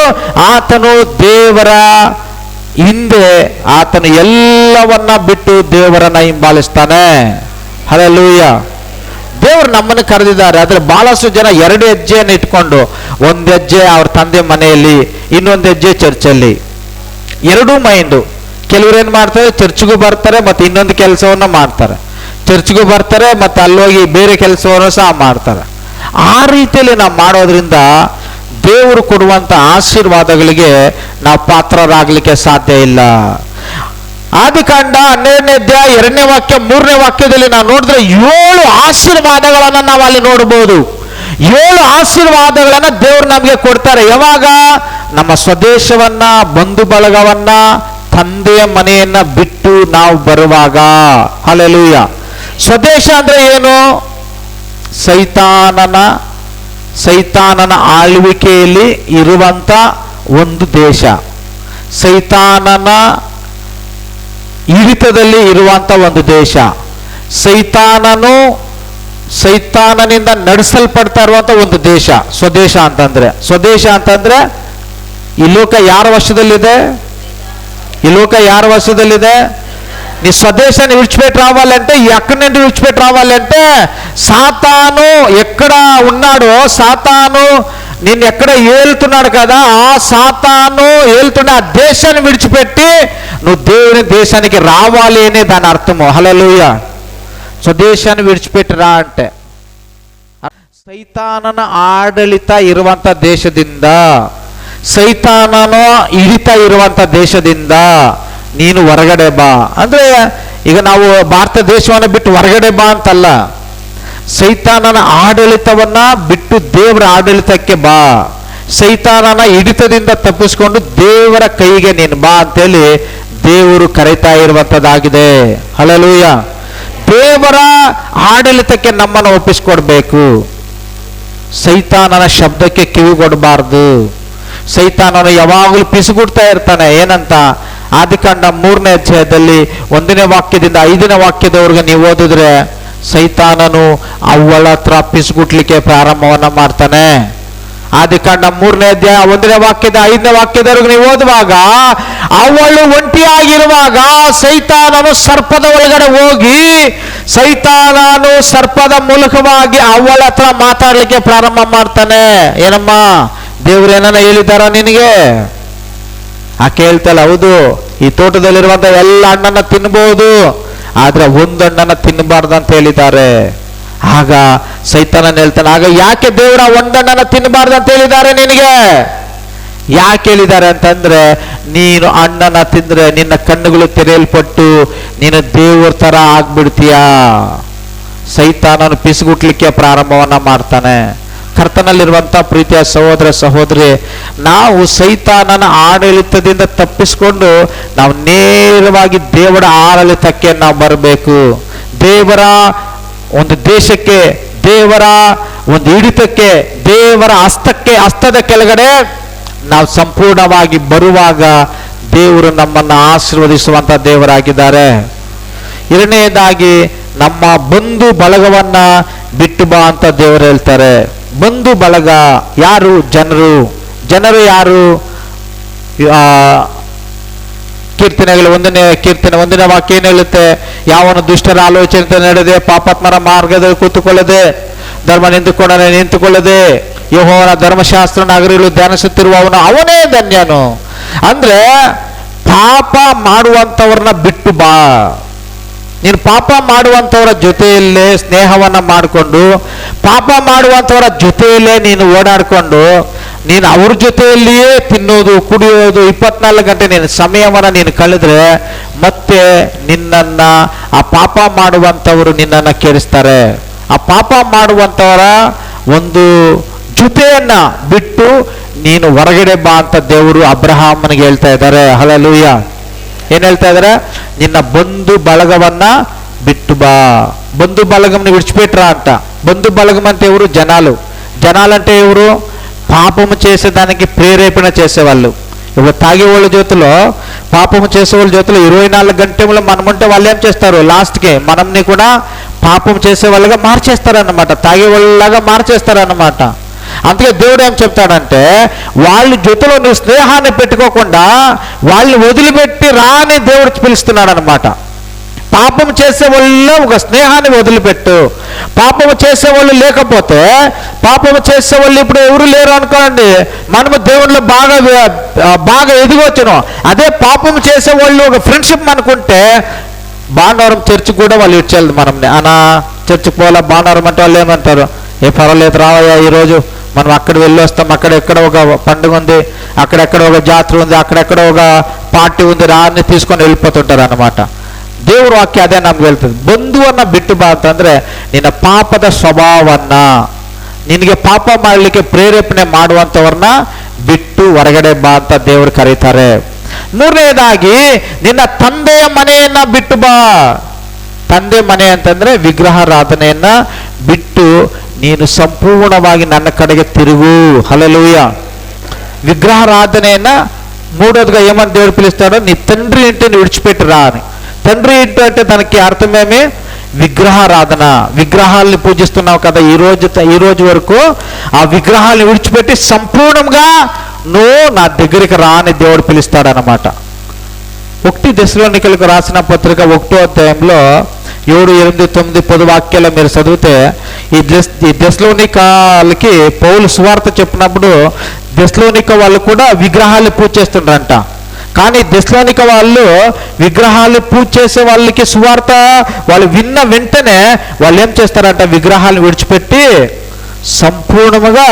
ಆತನು ದೇವರ ಹಿಂದೆ ಆತನು ಎಲ್ಲವನ್ನ ಬಿಟ್ಟು ದೇವರನ್ನ ಹಿಂಬಾಲಿಸ್ತಾನೆ. ಹಲ್ಲೆಲೂಯಾ. ದೇವರು ನಮ್ಮನ್ನು ಕರೆದಿದ್ದಾರೆ. ಆದ್ರೆ ಬಹಳಷ್ಟು ಜನ 2 ಹೆಜ್ಜೆಯನ್ನು ಇಟ್ಕೊಂಡು, 1 ಹೆಜ್ಜೆ ಅವ್ರ ತಂದೆ ಮನೆಯಲ್ಲಿ, ಇನ್ನೊಂದು ಹೆಜ್ಜೆ ಚರ್ಚಲ್ಲಿ, 2 ಮೈಂಡು. ಕೆಲವ್ರು ಏನ್ ಮಾಡ್ತಾರೆ, ಚರ್ಚ್ಗೂ ಬರ್ತಾರೆ ಮತ್ತೆ ಇನ್ನೊಂದು ಕೆಲಸವನ್ನ ಮಾಡ್ತಾರೆ, ಚರ್ಚ್ಗೂ ಬರ್ತಾರೆ ಮತ್ತೆ ಅಲ್ಲೋಗಿ ಬೇರೆ ಕೆಲಸವನ್ನು ಸಹ ಮಾಡ್ತಾರೆ. ಆ ರೀತಿಯಲ್ಲಿ ನಾವು ಮಾಡೋದ್ರಿಂದ ದೇವರು ಕೊಡುವಂತ ಆಶೀರ್ವಾದಗಳಿಗೆ ನಾವು ಪಾತ್ರರಾಗಲಿಕ್ಕೆ ಸಾಧ್ಯ ಇಲ್ಲ. ಆದಿಕಾಂಡ 12ನೇ ಅಧ್ಯಾಯ 2ನೇ ವಾಕ್ಯ 3ನೇ ವಾಕ್ಯದಲ್ಲಿ ನಾವು ನೋಡಿದ್ರೆ 7 ಆಶೀರ್ವಾದಗಳನ್ನ ನಾವು ಅಲ್ಲಿ ನೋಡಬಹುದು. 7 ಆಶೀರ್ವಾದಗಳನ್ನ ದೇವರು ನಮಗೆ ಕೊಡ್ತಾರೆ. ಯಾವಾಗ? ನಮ್ಮ ಸ್ವದೇಶವನ್ನ, ಬಂಧು ಬಳಗವನ್ನ, ತಂದೆಯ ಮನೆಯನ್ನ ಬಿಟ್ಟು ನಾವು ಬರುವಾಗ. ಹಲ್ಲೆಲೂಯಾ. ಸ್ವದೇಶ ಅಂದ್ರೆ ಏನು? ಸೈತಾನನ ಆಳ್ವಿಕೆಯಲ್ಲಿ ಇರುವಂತ ಒಂದು ದೇಶ, ಸೈತಾನನ ಹಿಡಿತದಲ್ಲಿ ಇರುವಂತ ಒಂದು ದೇಶ, ಸೈತಾನನಿಂದ ನಡೆಸಲ್ಪಡ್ತಾ ಇರುವಂತ ಒಂದು ದೇಶ ಸ್ವದೇಶ ಅಂತಂದ್ರೆ. ಸ್ವದೇಶ ಅಂತಂದ್ರೆ ಈ ಲೋಕ ಯಾರ ವಶದಲ್ಲಿದೆ? ఈ లోక యార వశదಲ್ಲಿದೆ? నీ స్వదేశాన్ని విడిచిపెట్టి రావాలంటే ఎక్కడి నుండి విడిచిపెట్టి రావాలంటే సాతాను ఎక్కడ ఉన్నాడో, సాతాను నిన్ను ఎక్కడ ఏలుతున్నాడు కదా, ఆ సాతాను ఏలుతున్న ఆ దేశాన్ని విడిచిపెట్టి నువ్వు దేవుని దేశానికి రావాలి అనే దాని అర్థము. హల్లెలూయా. ಸ್ವದೇಶಾన్ని ವಿಡಿಚಿಬಿಟ್ಟು ರಾ ಅಂತೆ. ಸೈತಾನನ ಆಡಳಿತ ಇರುವಂತ ದೇಶದಿಂದ, ಸೈತಾನನ ಹಿಡಿತ ಇರುವಂತ ದೇಶದಿಂದ ನೀನು ಹೊರಗಡೆ ಬಾ. ಅಂದ್ರೆ ಈಗ ನಾವು ಭಾರತ ದೇಶವನ್ನು ಬಿಟ್ಟು ಹೊರಗಡೆ ಬಾ ಅಂತಲ್ಲ, ಸೈತಾನನ ಆಡಳಿತವನ್ನ ಬಿಟ್ಟು ದೇವರ ಆಡಳಿತಕ್ಕೆ ಬಾ. ಸೈತಾನನ ಹಿಡಿತದಿಂದ ತಪ್ಪಿಸ್ಕೊಂಡು ದೇವರ ಕೈಗೆ ನೀನು ಬಾ ಅಂತೇಳಿ ದೇವರು ಕರೀತಾ ಇರುವಂತದ್ದಾಗಿದೆ. ಹಲ್ಲೆಲೂಯ. ದೇವರ ಆಡಳಿತಕ್ಕೆ ನಮ್ಮನ್ನು ಒಪ್ಪಿಸಿಕೊಡ್ಬೇಕು. ಸೈತಾನನ ಶಬ್ದಕ್ಕೆ ಕಿವಿಗೊಡಬಾರ್ದು. ಸೈತಾನನು ಯಾವಾಗಲೂ ಪಿಸುಗುಡ್ತಾ ಇರ್ತಾನೆ. ಏನಂತ? ಆದಿಕಾಂಡ 3ನೇ ಅಧ್ಯಾಯದಲ್ಲಿ 1ನೇ ವಾಕ್ಯದಿಂದ 5ನೇ ವಾಕ್ಯದವರೆಗೆ ನೀವು ಓದಿದ್ರೆ ಸೈತಾನನು ಅವಳ ಹತ್ರ ಪಿಸುಗುಟ್ಲಿಕ್ಕೆ ಪ್ರಾರಂಭವನ್ನ ಮಾಡ್ತಾನೆ. ಆದಿಕಾಂಡ 3ನೇ ಅಧ್ಯಾಯ 1ನೇ ವಾಕ್ಯದ 5ನೇ ವಾಕ್ಯದವರೆಗೆ ನೀವು ಓದುವಾಗ ಅವಳು ಒಂಟಿಯಾಗಿರುವಾಗ ಸೈತಾನನು ಸರ್ಪದ ಒಳಗಡೆ ಹೋಗಿ ಸೈತಾನನು ಸರ್ಪದ ಮೂಲಕವಾಗಿ ಅವಳ ಹತ್ರ ಮಾತಾಡ್ಲಿಕ್ಕೆ ಪ್ರಾರಂಭ ಮಾಡ್ತಾನೆ. ಏನಮ್ಮ, ದೇವ್ರು ಏನಾನ ಹೇಳಿದಾರ ನಿನಗೆ? ಆಕೆ ಹೇಳ್ತಲ್ಲ, ಹೌದು, ಈ ತೋಟದಲ್ಲಿರುವಂತ ಎಲ್ಲ ಹಣ್ಣನ್ನ ತಿನ್ಬಹುದು, ಆದ್ರೆ ಒಂದು ಹಣ್ಣನ್ನ ತಿನ್ನಬಾರ್ದು ಅಂತ ಹೇಳಿದ್ದಾರೆ. ಆಗ ಸೈತಾನನ್ ಹೇಳ್ತಾನೆ, ಆಗ ಯಾಕೆ ದೇವರ ಒಂದಣ್ಣನ ತಿನ್ನಬಾರ್ದು ಅಂತ ಹೇಳಿದ್ದಾರೆ ನಿನಗೆ? ಯಾಕೆ ಹೇಳಿದ್ದಾರೆ ಅಂತಂದ್ರೆ, ನೀನು ಹಣ್ಣನ್ನ ತಿಂದ್ರೆ ನಿನ್ನ ಕಣ್ಣುಗಳು ತೆರೆಯಲ್ಪಟ್ಟು ನೀನು ದೇವ್ರ ತರ ಆಗ್ಬಿಡ್ತೀಯ. ಸೈತಾನನು ಪಿಸುಗುಟ್ಲಿಕ್ಕೆ ಪ್ರಾರಂಭವನ್ನ ಮಾಡ್ತಾನೆ. ಕರ್ತನಲ್ಲಿರುವಂತ ಪ್ರೀತಿಯ ಸಹೋದರ ಸಹೋದರಿ, ನಾವು ಸೈತಾನನ ಆಡಳಿತದಿಂದ ತಪ್ಪಿಸಿಕೊಂಡು ನಾವು ನೇರವಾಗಿ ದೇವರ ಆಡಳಿತಕ್ಕೆ ನಾವು ಬರಬೇಕು. ದೇವರ ಒಂದು ದೇಶಕ್ಕೆ, ದೇವರ ಒಂದು ಹಿಡಿತಕ್ಕೆ, ದೇವರ ಹಸ್ತದ ಕೆಳಗಡೆ ನಾವು ಸಂಪೂರ್ಣವಾಗಿ ಬರುವಾಗ ದೇವರು ನಮ್ಮನ್ನು ಆಶೀರ್ವದಿಸುವಂತ ದೇವರಾಗಿದ್ದಾರೆ. ಎರಡನೇದಾಗಿ ನಮ್ಮ ಬಂಧು ಬಳಗವನ್ನ ಬಿಟ್ಟು ಬಾ ಅಂತ ದೇವರು ಹೇಳ್ತಾರೆ. ಬಂಧು ಬಳಗ ಯಾರು? ಜನರು ಯಾರು? ಕೀರ್ತನೆಗಳು 1ನೇ ಕೀರ್ತನೆ 1ನೇ ವಾಕ್ಯ ಏನು ಹೇಳುತ್ತೆ? ಯಾವನು ದುಷ್ಟರ ಆಲೋಚನೆ ನಡೆದೆ, ಪಾಪಾತ್ಮರ ಮಾರ್ಗದಲ್ಲಿ ಕೂತುಕೊಳ್ಳದೆ, ಧರ್ಮ ನಿಂತುಕೊಳ್ಳದೆ, ಯೆಹೋವನ ಧರ್ಮಶಾಸ್ತ್ರ ನಗರಗಳು ಧ್ಯಾನಿಸುತ್ತಿರುವವನು ಅವನೇ ಧನ್ಯನು. ಅಂದ್ರೆ ಪಾಪ ಮಾಡುವಂತವ್ರನ್ನ ಬಿಟ್ಟು ಬಾ. ನೀನು ಪಾಪ ಮಾಡುವಂತವರ ಜೊತೆಯಲ್ಲೇ ಸ್ನೇಹವನ್ನ ಮಾಡಿಕೊಂಡು, ಪಾಪ ಮಾಡುವಂತವರ ಜೊತೆಯಲ್ಲೇ ನೀನು ಓಡಾಡಿಕೊಂಡು, ನೀನು ಅವ್ರ ಜೊತೆಯಲ್ಲಿಯೇ ತಿನ್ನೋದು, ಕುಡಿಯೋದು, 24 ಗಂಟೆ ನೀನು ಸಮಯವನ್ನ ನೀನು ಕಳೆದ್ರೆ ಮತ್ತೆ ನಿನ್ನನ್ನ ಆ ಪಾಪ ಮಾಡುವಂತವರು ನಿನ್ನನ್ನ ಕೆಡಿಸ್ತಾರೆ. ಆ ಪಾಪ ಮಾಡುವಂತವರ ಒಂದು ಜೊತೆಯನ್ನ ಬಿಟ್ಟು ನೀನು ಹೊರಗಡೆ ಬಾ ಅಂತ ದೇವರು ಅಬ್ರಹಾಮನಿಗೆ ಹೇಳ್ತಾ ಇದ್ದಾರೆ. ಹಲ್ಲೆಲೂಯ. ಏನ್ ಹೇಳ್ತಾ ಇದಾರೆ? ನಿನ್ನ ಬಂಧು ಬಳಗವನ್ನ ಬಿಟ್ಟು బా. బంధు బలగంని విడిచిపెట్టరా అంట. బంధు బలగం అంటే ఎవరు? జనాలు అంటే ఎవరు? పాపము చేసేదానికి ప్రేరేపణ చేసేవాళ్ళు. ఇప్పుడు తాగేవాళ్ళ జ్యోతిలో, పాపము చేసేవాళ్ళ జ్యోతిలో 24 గంటలు మనముంటే వాళ్ళు ఏం చేస్తారు? లాస్ట్కి మనల్ని కూడా పాపం చేసేవాళ్ళుగా మార్చేస్తారన్నమాట, తాగేవాళ్ళలాగా మార్చేస్తారన్నమాట. అందుకే దేవుడు ఏం చెప్తాడంటే, వాళ్ళ జొత్తులో నువ్వు స్నేహాన్ని పెట్టుకోకుండా వాళ్ళని వదిలిపెట్టి రాని దేవుడు పిలుస్తున్నాడు అనమాట. పాపం చేసేవాళ్ళలో ఒక స్నేహాన్ని వదిలిపెట్టు. పాపము చేసేవాళ్ళు లేకపోతే, పాపము చేసేవాళ్ళు ఇప్పుడు ఎవరు లేరు అనుకోండి, మనము దేవుళ్ళు బాగా ఎదిగొచ్చును. అదే పాపము చేసేవాళ్ళు ఒక ఫ్రెండ్షిప్ అనుకుంటే, బాణవరం చర్చ్ కూడా వాళ్ళు ఇచ్చేది మనల్ని. అనా చర్చికి పోలా, బాణవరం అంటే వాళ్ళు ఏమంటారు? ఏ పర్వాలేదు రావయ్యా, ఈరోజు మనం అక్కడ వెళ్ళి వస్తాం, అక్కడెక్కడ ఒక పండుగ ఉంది, అక్కడెక్కడ ఒక జాతర ఉంది, అక్కడెక్కడ ఒక పార్టీ ఉంది, రాని తీసుకొని వెళ్ళిపోతుంటారు అనమాట. ದೇವ್ರ ವಾಕ್ಯ ಅದೇ ನಮ್ಗೆ ಹೇಳ್ತದೆ. ಬಂಧುವನ್ನ ಬಿಟ್ಟು ಬಾ ಅಂತಂದ್ರೆ ನಿನ್ನ ಪಾಪದ ಸ್ವಭಾವವನ್ನ, ನಿನಗೆ ಪಾಪ ಮಾಡಲಿಕ್ಕೆ ಪ್ರೇರೇಪಣೆ ಮಾಡುವಂಥವ್ರನ್ನ ಬಿಟ್ಟು ಹೊರಗಡೆ ಬಾ ಅಂತ ದೇವರು ಕರೀತಾರೆ. ಮೂರನೇದಾಗಿ ನಿನ್ನ ತಂದೆಯ ಮನೆಯನ್ನ ಬಿಟ್ಟು ಬಾ. ತಂದೆ ಮನೆ ಅಂತಂದ್ರೆ ವಿಗ್ರಹಾರಾಧನೆಯನ್ನ ಬಿಟ್ಟು ನೀನು ಸಂಪೂರ್ಣವಾಗಿ ನನ್ನ ಕಡೆಗೆ తిరుగు. హల్లెలూయ. విగ్రహారాధనయನ್ನ మూడోదిగా ఏమని దేవుడు పిలుస్తాడో, నీ తండ్రి ఇంటిని విడిచిపెట్టురా అని. తండ్రి ఇంటి అంటే దానికి అర్థమేమి? విగ్రహారాధన. విగ్రహాలని పూజిస్తున్నావు కదా ఈ రోజు వరకు, ఆ విగ్రహాలను విడిచిపెట్టి సంపూర్ణంగా నువ్వు నా దగ్గరికి రా అని దేవుడు పిలుస్తాడనమాట. 1 దెస్సలోనికలకు రాసిన పత్రిక 1వ అధ్యాయంలో 7, 8, 9, 10 వాక్యాలు మీరు చదివితే ఈ దెస్సలోనికలకి పౌలు సువార్త చెప్పినప్పుడు దెస్సలోనిక వాళ్ళు కూడా విగ్రహాలు పూజ చేస్తుండ్రంట. కానీ దెస్సలోనిక వాళ్ళు విగ్రహాలు పూజ చేసే వాళ్ళకి సువార్త వాళ్ళు విన్న వెంటనే వాళ్ళు ఏం చేస్తారంట, విగ్రహాలు విడిచిపెట్టి సంపూర్ణముగా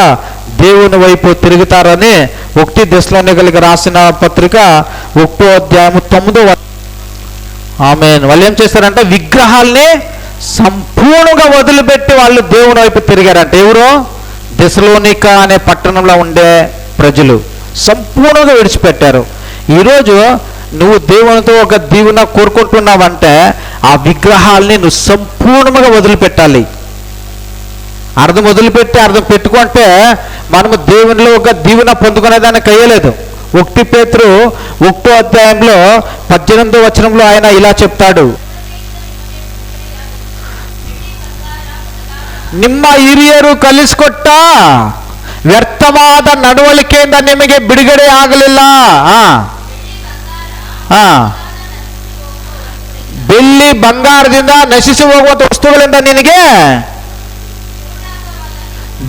దేవుని వైపు తిరుగుతారని 1 దెస్సలోనికలకు రాసిన పత్రిక 1వ అధ్యాయము 9వ. ఆమేన్. వాళ్ళు ఏం చేస్తారంటే విగ్రహాల్ని సంపూర్ణంగా వదిలిపెట్టి వాళ్ళు దేవుని వైపు తిరిగారంట. ఎవరు? దెస్సలోనిక అనే పట్టణంలో ఉండే ప్రజలు సంపూర్ణంగా విడిచిపెట్టారు. ఈరోజు నువ్వు దేవునితో ఒక దీవెన కోరుకుంటున్నావంటే ఆ విగ్రహాల్ని నువ్వు సంపూర్ణంగా వదిలిపెట్టాలి. అర్థం వదిలిపెట్టి అర్థం పెట్టుకుంటే మనము దేవునిలో ఒక దీవెన పొందుకునేదానికి అయ్యలేదు. 1 పేతురు 1వ అధ్యాయంలో 18వ వచనంలో ఆయన ఇలా చెప్తాడు, ನಿಮ್ಮ ಹಿರಿಯರು ಕಲಿಸಿಕೊಟ್ಟ ವ್ಯರ್ಥವಾದ ನಡವಳಿಕೆಯಿಂದ ನಿಮಗೆ ಬಿಡುಗಡೆ ಆಗಲಿಲ್ಲ. ಬೆಳ್ಳಿ ಬಂಗಾರದಿಂದ ನಶಿಸಿ ಹೋಗುವಂಥ ವಸ್ತುಗಳಿಂದ ನಿನಗೆ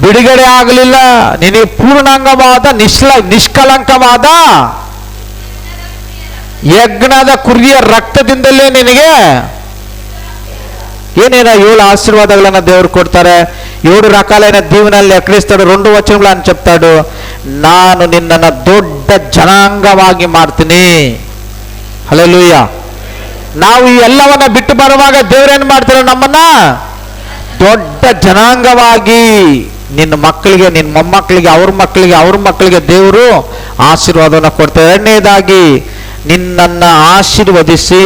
ಬಿಡುಗಡೆ ಆಗಲಿಲ್ಲ. ನಿನಗೆ ಪೂರ್ಣಾಂಗವಾದ ನಿಷ್ಕಲಂಕವಾದ ಯಜ್ಞದ ಕುರಿಯ ರಕ್ತದಿಂದಲೇ ನಿನಗೆ ಏನೇನೋ 7 ఆశీర్వాదాలను దేవుడు కొడతారు. 7 రకాలైన దీవెనల్ని ఎక్కడిస్తాడు? 2వ వచనంలో అని చెప్తాడు, ನಾನು ನಿನ್ನನ್ನು ದೊಡ್ಡ ಜನಾಂಗವಾಗಿ ಮಾಡ್ತೀನಿ. ಹಲ್ಲೆಲೂಯಾ. ನಾವು ಈ ಎಲ್ಲವನ್ನ ಬಿಟ್ಟು ಬರುವಾಗ ದೇವರೇನು ಮಾಡ್ತಾರೆ? ನಮ್ಮನ್ನ ದೊಡ್ಡ ಜನಾಂಗವಾಗಿ ನಿನ್ನ ಮಕ್ಕಳಿಗೆ, ನಿನ್ನ ಮೊಮ್ಮಕ್ಕಳಿಗೆ, ಅವ್ರ ಮಕ್ಕಳಿಗೆ ದೇವರು ಆಶೀರ್ವಾದವನ್ನು ಕೊಡ್ತಾರೆ. 2ನೇದಾಗಿ ನಿನ್ನನ್ನು ಆಶೀರ್ವದಿಸಿ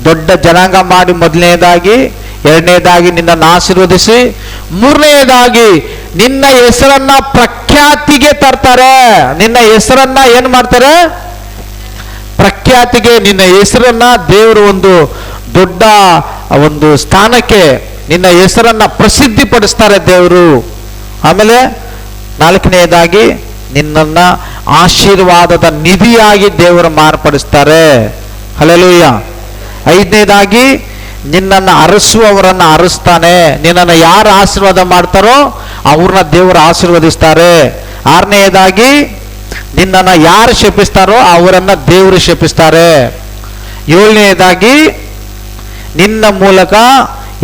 ದೊಡ್ಡ ಜನಾಂಗ ಮಾಡಿ, 1ನೇದಾಗಿ. 2ನೇದಾಗಿ ನಿನ್ನನ್ನು ಆಶೀರ್ವದಿಸಿ, 3ನೇದಾಗಿ ನಿನ್ನ ಹೆಸರನ್ನ ಪ್ರಖ್ಯಾತಿಗೆ ತರ್ತಾರೆ. ನಿನ್ನ ಹೆಸರನ್ನ ಏನು ಮಾಡ್ತಾರೆ? ಪ್ರಖ್ಯಾತಿಗೆ. ನಿನ್ನ ಹೆಸರನ್ನ ದೇವರು ಒಂದು ದೊಡ್ಡ ಒಂದು ಸ್ಥಾನಕ್ಕೆ ನಿನ್ನ ಹೆಸರನ್ನ ಪ್ರಸಿದ್ಧಿಪಡಿಸ್ತಾರೆ ದೇವರು. ಆಮೇಲೆ 4ನೇದಾಗಿ ನಿನ್ನನ್ನ ಆಶೀರ್ವಾದದ ನಿಧಿಯಾಗಿ ದೇವರು ಮಾರ್ಪಡಿಸ್ತಾರೆ. ಹಲ್ಲೆಲೂಯಾ. 5ನೇದಾಗಿ ನಿನ್ನನ್ನು ಅರಸುವವರನ್ನು ಅರಸ್ತಾನೆ. ನಿನ್ನನ್ನು ಯಾರು ಆಶೀರ್ವಾದ ಮಾಡ್ತಾರೋ ಅವ್ರನ್ನ ದೇವರು ಆಶೀರ್ವದಿಸ್ತಾರೆ. 6ನೇದಾಗಿ ನಿನ್ನನ್ನು ಯಾರು ಶಪಿಸ್ತಾರೋ ಅವರನ್ನ ದೇವರು ಶಪಿಸ್ತಾರೆ. 7ನೇದಾಗಿ ನಿನ್ನ ಮೂಲಕ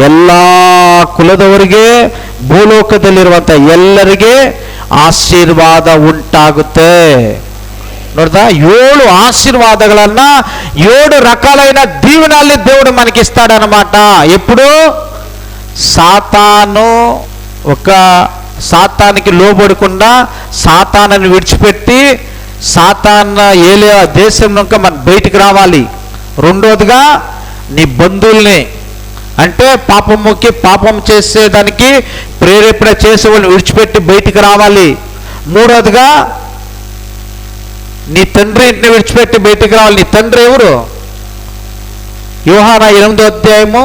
ಎಲ್ಲ ಕುಲದವರಿಗೆ, ಭೂಲೋಕದಲ್ಲಿರುವಂಥ ಎಲ್ಲರಿಗೆ ಆಶೀರ್ವಾದ ಉಂಟಾಗುತ್ತೆ. ನೋಡ್ದಾ? 7 ఆశీర్వాదాలన్న 7 రకాలైన దీవెనల్ని దేవుడు మనకి ఇస్తాడనమాట. ఎప్పుడు? సాతానికి లోబడకుండా సాతానుని విడిచిపెట్టి సాతాను ఏలే దేశం నుంచి మనం బయటికి రావాలి. 2వదిగా నీ బంధువుల్ని, అంటే పాపముకి పాపం చేసేదానికి ప్రేరేపణ చేసే వాళ్ళని విడిచిపెట్టి బయటికి రావాలి. 3వదిగా నీ తండ్రి ఇంటిని విడిచిపెట్టి బయటికి రావాలి. నీ తండ్రి ఎవరు? యోహానా 8వ అధ్యాయము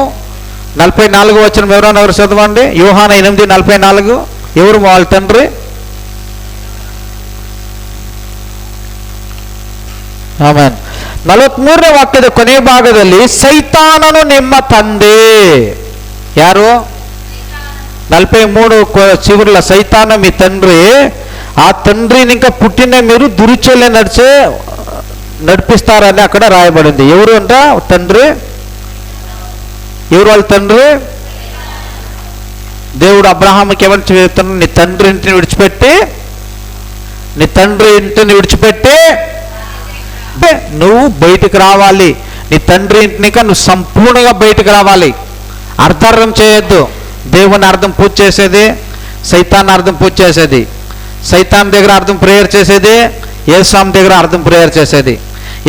44వ వచనం ఎవరైనా చదవండి. యోహానా 8:44. ఎవరు వాళ్ళ తండ్రి? ಆಮೆನ್. 43ನೇ ವಾಕ್ಯದ ಕೊನೆ ಭಾಗದಲ್ಲಿ ಸೈತಾನನು ನಿಮ್ಮ ತಂದೆ. ಯಾರು? 43 చివరిలో సైతాను మీ తండ్రి. ఆ తండ్రిని ఇంకా పుట్టిన మీరు దురుచలే నడిపిస్తారని అక్కడ రాయబడింది. ఎవరు అంట తండ్రి? ఎవరు వాళ్ళ తండ్రి? దేవుడు అబ్రహాముకి ఎవరు చెప్తున్నాడు? నీ తండ్రి ఇంటిని విడిచిపెట్టి నువ్వు బయటికి రావాలి. నీ తండ్రి ఇంటిని నువ్వు సంపూర్ణంగా బయటికి రావాలి. అర్థం చేయొద్దు. దేవుని అర్థం పూజ చేసేది, సైతాన్ అర్థం పూజ చేసేది. సైతాన్ దగ్గర అర్థం ప్రేయర్ చేసేది, యేసుస్వామి దగ్గర అర్థం ప్రేయర్ చేసేది.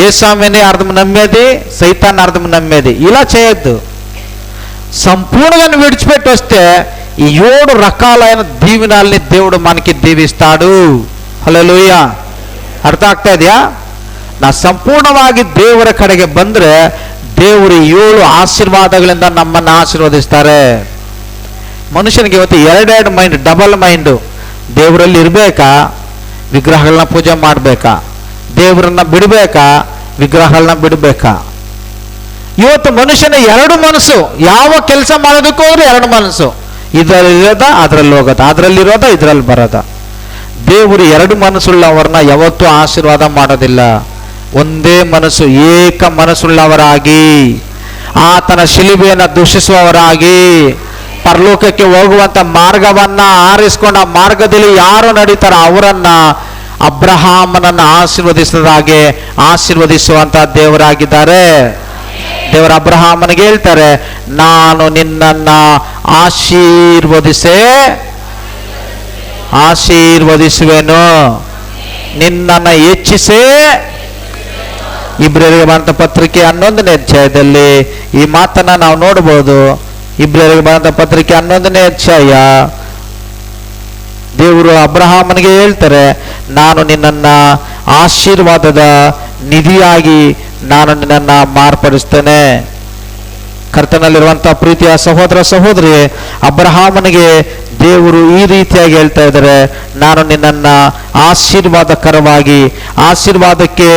యేసుస్వామిని అర్థం నమ్మేది, సైతాన్ అర్థం నమ్మేది. ఇలా చేయొద్దు. సంపూర్ణంగా విడిచిపెట్టి వస్తే ఈ 7 రకాలైన దీవెనల్ని దేవుడు మనకి దీవిస్తాడు. ಹಲ್ಲೆಲೂಯಾ. ಅರ್ಥ ಆಗ್ತಾ ಇದೆಯಾ? ನಾ ಸಂಪೂರ್ಣವಾಗಿ ದೇವರ ಕಡೆಗೆ ಬಂದರೆ ದೇವರು 7 ಆಶೀರ್ವಾದಗಳಿಂದ ನಮ್ಮನ್ನು ಆಶೀರ್ವದಿಸ್ತಾರೆ. ಮನುಷ್ಯನಿಗೆ ಇವತ್ತು 2 ಮೈಂಡ್, ಡಬಲ್ ಮೈಂಡು. ದೇವರಲ್ಲಿ ಇರಬೇಕಾ, ವಿಗ್ರಹಗಳನ್ನ ಪೂಜೆ ಮಾಡಬೇಕಾ? ದೇವರನ್ನ ಬಿಡಬೇಕಾ, ವಿಗ್ರಹಗಳನ್ನ ಬಿಡಬೇಕಾ? ಇವತ್ತು ಮನುಷ್ಯನ ಎರಡು ಮನಸ್ಸು, ಯಾವ ಕೆಲಸ ಮಾಡೋದಕ್ಕೂ ಹೋದ್ರೆ ಎರಡು ಮನಸ್ಸು, ಇದರಲ್ಲಿರೋದ ಅದರಲ್ಲಿ ಹೋಗೋದ, ಅದರಲ್ಲಿರೋದ ಇದರಲ್ಲಿ ಬರೋದ. ದೇವರು ಎರಡು ಮನಸ್ಸುಳ್ಳವರನ್ನ ಯಾವತ್ತೂ ಆಶೀರ್ವಾದ ಮಾಡೋದಿಲ್ಲ. ಒಂದೇ ಮನಸ್ಸು, ಏಕ ಮನಸ್ಸುಳ್ಳವರಾಗಿ, ಆತನ ಶಿಲುಬೆಯನ್ನು ದೂಷಿಸುವವರಾಗಿ, ಪರಲೋಕಕ್ಕೆ ಹೋಗುವಂತ ಮಾರ್ಗವನ್ನ ಆರಿಸಿಕೊಂಡ ಆ ಮಾರ್ಗದಲ್ಲಿ ಯಾರು ನಡೀತಾರೋ ಅವರನ್ನ ಅಬ್ರಹಾಮನನ್ನ ಆಶೀರ್ವದಿಸಿದ ಹಾಗೆ ಆಶೀರ್ವದಿಸುವಂತ ದೇವರಾಗಿದ್ದಾರೆ. ದೇವರ ಅಬ್ರಹಾಮನಿಗೆ ಹೇಳ್ತಾರೆ, ನಾನು ನಿನ್ನನ್ನ ಆಶೀರ್ವದಿಸುವೆನು, ನಿನ್ನನ್ನು ಹೆಚ್ಚಿಸೇ. ಇಬ್ರಿಯರಿಗೆ ಬರೆದ ಪತ್ರಿಕೆ 11ನೇ ಅಧ್ಯಾಯದಲ್ಲಿ ಈ ಮಾತನ್ನ ನಾವು ನೋಡಬಹುದು. ಇಬ್ರಿಯರಿಗೆ ಬರೆದ ಪತ್ರಿಕೆ 11ನೇ ಅಧ್ಯಾಯ, ದೇವರು ಅಬ್ರಹಾಮನಿಗೆ ಹೇಳ್ತಾರೆ, ನಾನು ನಿನ್ನನ್ನ ಆಶೀರ್ವಾದದ ನಿಧಿಯಾಗಿ ನಾನು ನಿನ್ನನ್ನ ಮಾರ್ಪಡಿಸ್ತೇನೆ. ಕರ್ತನಲ್ಲಿರುವಂತಹ ಪ್ರೀತಿಯ ಸಹೋದರ ಸಹೋದರಿ, ಅಬ್ರಹಾಮನಿಗೆ ದೇವರು ಈ ರೀತಿಯಾಗಿ ಹೇಳ್ತಾ ಇದ್ದಾರೆ, ನಾನು ನಿನ್ನನ್ನ ಆಶೀರ್ವಾದಕರವಾಗಿ, ಆಶೀರ್ವಾದಕ್ಕೆ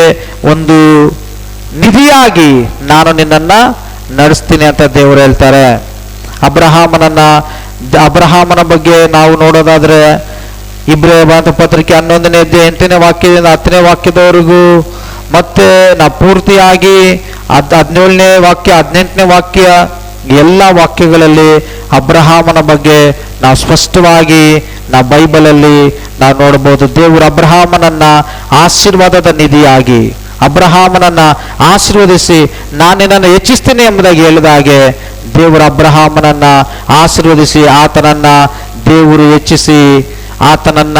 ಒಂದು ನಿಧಿಯಾಗಿ ನಾನು ನಿನ್ನನ್ನ ನಡೆಸ್ತೀನಿ ಅಂತ ದೇವರು ಹೇಳ್ತಾರೆ. ಅಬ್ರಹಾಮನ ಬಗ್ಗೆ ನಾವು ನೋಡೋದಾದ್ರೆ ಇಬ್ರಿಯರ ಪತ್ರಿಕೆ 11ನೇ ಅಧ್ಯಾಯ 8ನೇ ವಾಕ್ಯದಿಂದ 10ನೇ ವಾಕ್ಯದವರೆಗೂ, ಮತ್ತೆ ನಾವು ಪೂರ್ತಿಯಾಗಿ 17ನೇ ವಾಕ್ಯ 18ನೇ ವಾಕ್ಯ ಎಲ್ಲ ವಾಕ್ಯಗಳಲ್ಲಿ ಅಬ್ರಹಾಮನ ಬಗ್ಗೆ ನಾವು ಸ್ಪಷ್ಟವಾಗಿ ನಾವು ಬೈಬಲಲ್ಲಿ ನಾವು ನೋಡಬಹುದು. ದೇವರು ಅಬ್ರಹಾಮನನ್ನ ಆಶೀರ್ವಾದದ ನಿಧಿಯಾಗಿ, ಅಬ್ರಹಾಮನನ್ನ ಆಶೀರ್ವದಿಸಿ ನಾನು ನಿನ್ನನ್ನು ಹೆಚ್ಚಿಸ್ತೀನಿ ಎಂಬುದಾಗಿ ಹೇಳಿದ ಹಾಗೆ ದೇವರು ಅಬ್ರಹಾಮನನ್ನ ಆಶೀರ್ವದಿಸಿ ಆತನನ್ನ ದೇವರು ಹೆಚ್ಚಿಸಿ ಆತನನ್ನ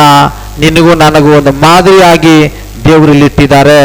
ನಿನಗೂ ನನಗೂ ಒಂದು ಮಾದರಿಯಾಗಿ ದೇವರು ಇಲ್ಲಿಟ್ಟಿದ್ದಾರೆ.